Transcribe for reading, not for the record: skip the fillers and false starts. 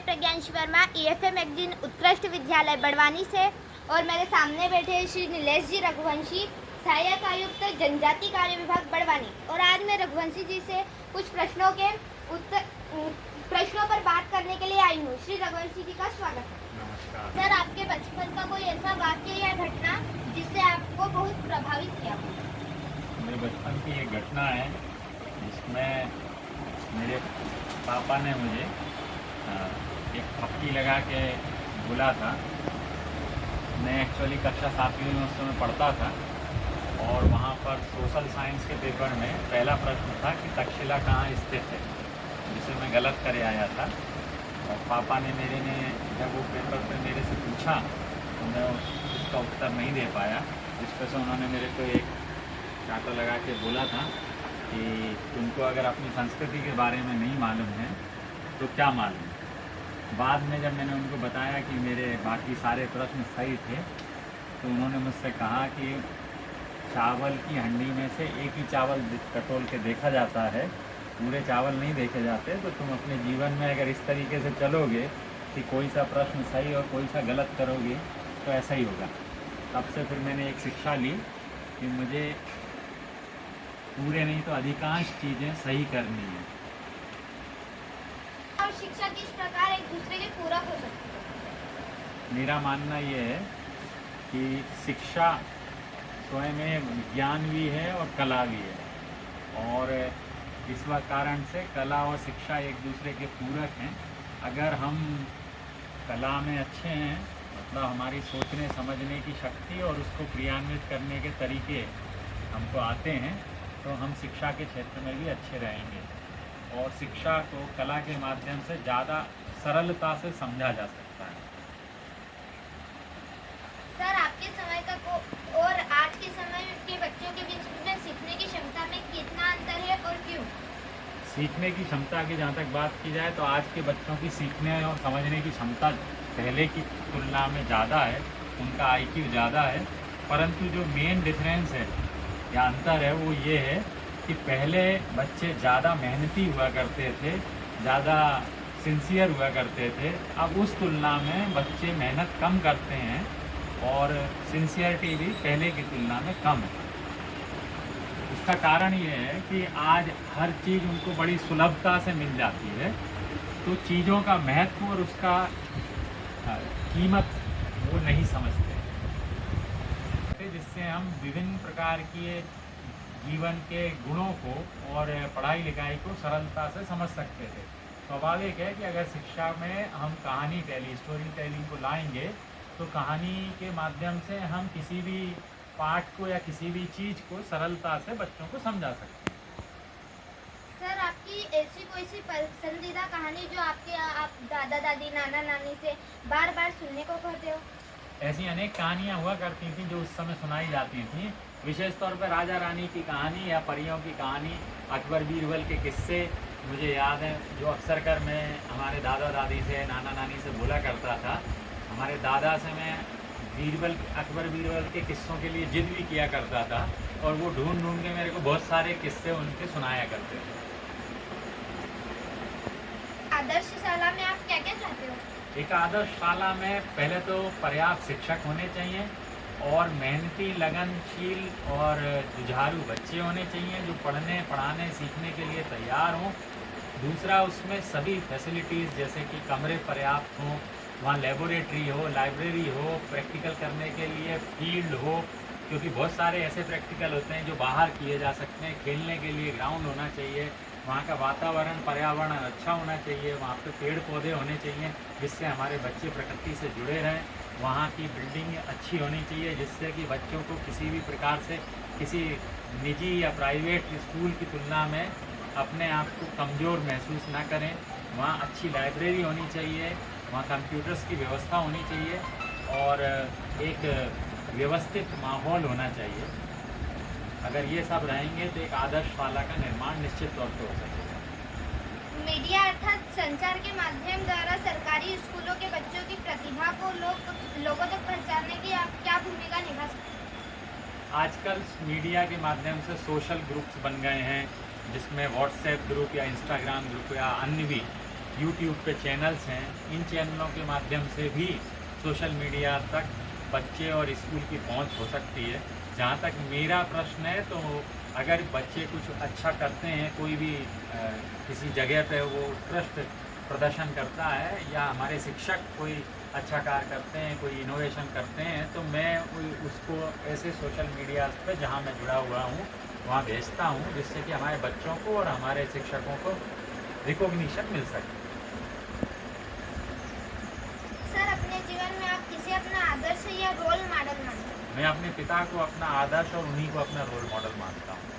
प्रज्ञांश Verma ईएफए magazine उत्कृष्ट विद्यालय बड़वानी से और मेरे सामने बैठे श्री नीलेश जी रघुवंशी, सहायक आयुक्त जनजाति कार्य विभाग बड़वानी। और आज मैं रघुवंशी जी से कुछ प्रश्नों पर बात करने के लिए आई हूँ। श्री रघुवंशी जी का स्वागत है। नमस्कार सर, आपके बचपन का कोई ऐसा वाक्य या घटना जिससे आपको बहुत प्रभावित किया? मेरे बचपन की एक घटना है जिसमें मेरे पापा ने मुझे एक थपकी लगा के बोला था। मैं एक्चुअली कक्षा 7वीं में उस समय पढ़ता था और वहाँ पर सोशल साइंस के पेपर में पहला प्रश्न था कि तक्षशिला कहाँ स्थित है, जिसे मैं गलत करे आया था। और पापा ने जब वो पेपर पे मेरे से पूछा तो मैं उसका उत्तर नहीं दे पाया, जिस पर से उन्होंने मेरे को एक चांटा लगा के बोला था कि तुमको अगर अपनी संस्कृति के बारे में नहीं मालूम है तो क्या मालूम। बाद में जब मैंने उनको बताया कि मेरे बाकी सारे प्रश्न सही थे तो उन्होंने मुझसे कहा कि चावल की हंडी में से एक ही चावल टटोल के देखा जाता है, पूरे चावल नहीं देखे जाते। तो तुम अपने जीवन में अगर इस तरीके से चलोगे कि कोई सा प्रश्न सही और कोई सा गलत करोगे तो ऐसा ही होगा। तब से फिर मैंने एक शिक्षा ली कि मुझे पूरे नहीं तो अधिकांश चीज़ें सही करनी है। और शिक्षा किस प्रकार एक दूसरे के पूरक हो सकती है? मेरा मानना ये है कि शिक्षा स्वयं में ज्ञान भी है और कला भी है, और इस कारण से कला और शिक्षा एक दूसरे के पूरक हैं। अगर हम कला में अच्छे हैं, मतलब हमारी सोचने समझने की शक्ति और उसको क्रियान्वित करने के तरीके हमको आते हैं, तो हम शिक्षा के क्षेत्र में भी अच्छे रहेंगे और शिक्षा को कला के माध्यम से ज़्यादा सरलता से समझा जा सकता है। सर, आपके समय का और आज के समय के बच्चों के बीच में सीखने की क्षमता में कितना अंतर है और क्यों? सीखने की क्षमता की जहाँ तक बात की जाए तो आज के बच्चों की सीखने और समझने की क्षमता पहले की तुलना में ज़्यादा है, उनका IQ ज़्यादा है। परंतु जो मेन डिफरेंस है या अंतर है वो ये है कि पहले बच्चे ज़्यादा मेहनती हुआ करते थे, ज़्यादा सिंसियर हुआ करते थे। अब उस तुलना में बच्चे मेहनत कम करते हैं और सिंसियरिटी भी पहले की तुलना में कम है। इसका कारण ये है कि आज हर चीज़ उनको बड़ी सुलभता से मिल जाती है, तो चीज़ों का महत्व और उसका कीमत वो नहीं समझते, जिससे हम विभिन्न प्रकार के जीवन के गुणों को और पढ़ाई लिखाई को सरलता से समझ सकते थे। स्वाभाविक है कि अगर शिक्षा में हम कहानी स्टोरी टेलिंग को लाएंगे तो कहानी के माध्यम से हम किसी भी पाठ को या किसी भी चीज़ को सरलता से बच्चों को समझा सकते हैं। सर, आपकी ऐसी कोई सी पसंदीदा कहानी जो आप दादा दादी नाना नानी से बार बार सुनने को कहते हो? ऐसी अनेक कहानियाँ हुआ करती थी जो उस समय सुनाई जाती थी, विशेष तौर पर राजा रानी की कहानी या परियों की कहानी, अकबर बीरबल के किस्से मुझे याद है, जो अक्सर कर मैं हमारे दादा दादी से नाना नानी से बोला करता था। हमारे दादा से मैं अकबर बीरबल के किस्सों के लिए जिद भी किया करता था और वो ढूंढ के मेरे को बहुत सारे किस्से उनके सुनाया करते थे। आदर्श शाला में आप क्या क्या चाहते हो? एक आदर्श शाला में पहले तो पर्याप्त शिक्षक होने चाहिए और मेहनती, लगनशील और जुझारू बच्चे होने चाहिए जो पढ़ाने सीखने के लिए तैयार हों। दूसरा, उसमें सभी फैसिलिटीज़ जैसे कि कमरे पर्याप्त हों, वहाँ लेबोरेटरी हो, लाइब्रेरी हो, प्रैक्टिकल करने के लिए फील्ड हो, क्योंकि बहुत सारे ऐसे प्रैक्टिकल होते हैं जो बाहर किए जा सकते हैं। खेलने के लिए ग्राउंड होना चाहिए, वहाँ का वातावरण पर्यावरण अच्छा होना चाहिए, वहाँ पे पेड़ पौधे होने चाहिए जिससे हमारे बच्चे प्रकृति से जुड़े रहें। वहाँ की बिल्डिंग अच्छी होनी चाहिए जिससे कि बच्चों को किसी भी प्रकार से किसी निजी या प्राइवेट स्कूल की तुलना में अपने आप को कमज़ोर महसूस ना करें। वहाँ अच्छी लाइब्रेरी होनी चाहिए, वहाँ कंप्यूटर्स की व्यवस्था होनी चाहिए और एक व्यवस्थित माहौल होना चाहिए। अगर ये सब रहेंगे तो एक आदर्श शाला का निर्माण निश्चित तौर पर हो सकेगा। मीडिया अर्थात संचार के माध्यम द्वारा सरकारी स्कूलों के बच्चों की प्रतिभा को लोगों तक पहुंचाने की आप क्या भूमिका निभा सकते हैं? आजकल मीडिया के माध्यम से सोशल ग्रुप्स बन गए हैं जिसमें व्हाट्सएप ग्रुप या इंस्टाग्राम ग्रुप या अन्य भी यूट्यूब पे चैनल्स हैं, इन चैनलों के माध्यम से भी सोशल मीडिया तक बच्चे और स्कूल की पहुंच हो सकती है। जहां तक मेरा प्रश्न है, तो अगर बच्चे कुछ अच्छा करते हैं, कोई भी किसी जगह पे वो उत्कृष्ट प्रदर्शन करता है, या हमारे शिक्षक कोई अच्छा कार्य करते हैं, कोई इनोवेशन करते हैं, तो मैं उसको ऐसे सोशल मीडिया पे जहां मैं जुड़ा हुआ हूं वहां भेजता हूं, जिससे कि हमारे बच्चों को और हमारे शिक्षकों को रिकॉग्निशन मिल सके। सर, अपने जीवन में आप किसे अपना आदर्श या रोल मॉडल मानते हैं? मैं अपने पिता को अपना आदर्श और उन्हीं को अपना रोल मॉडल मानता हूँ।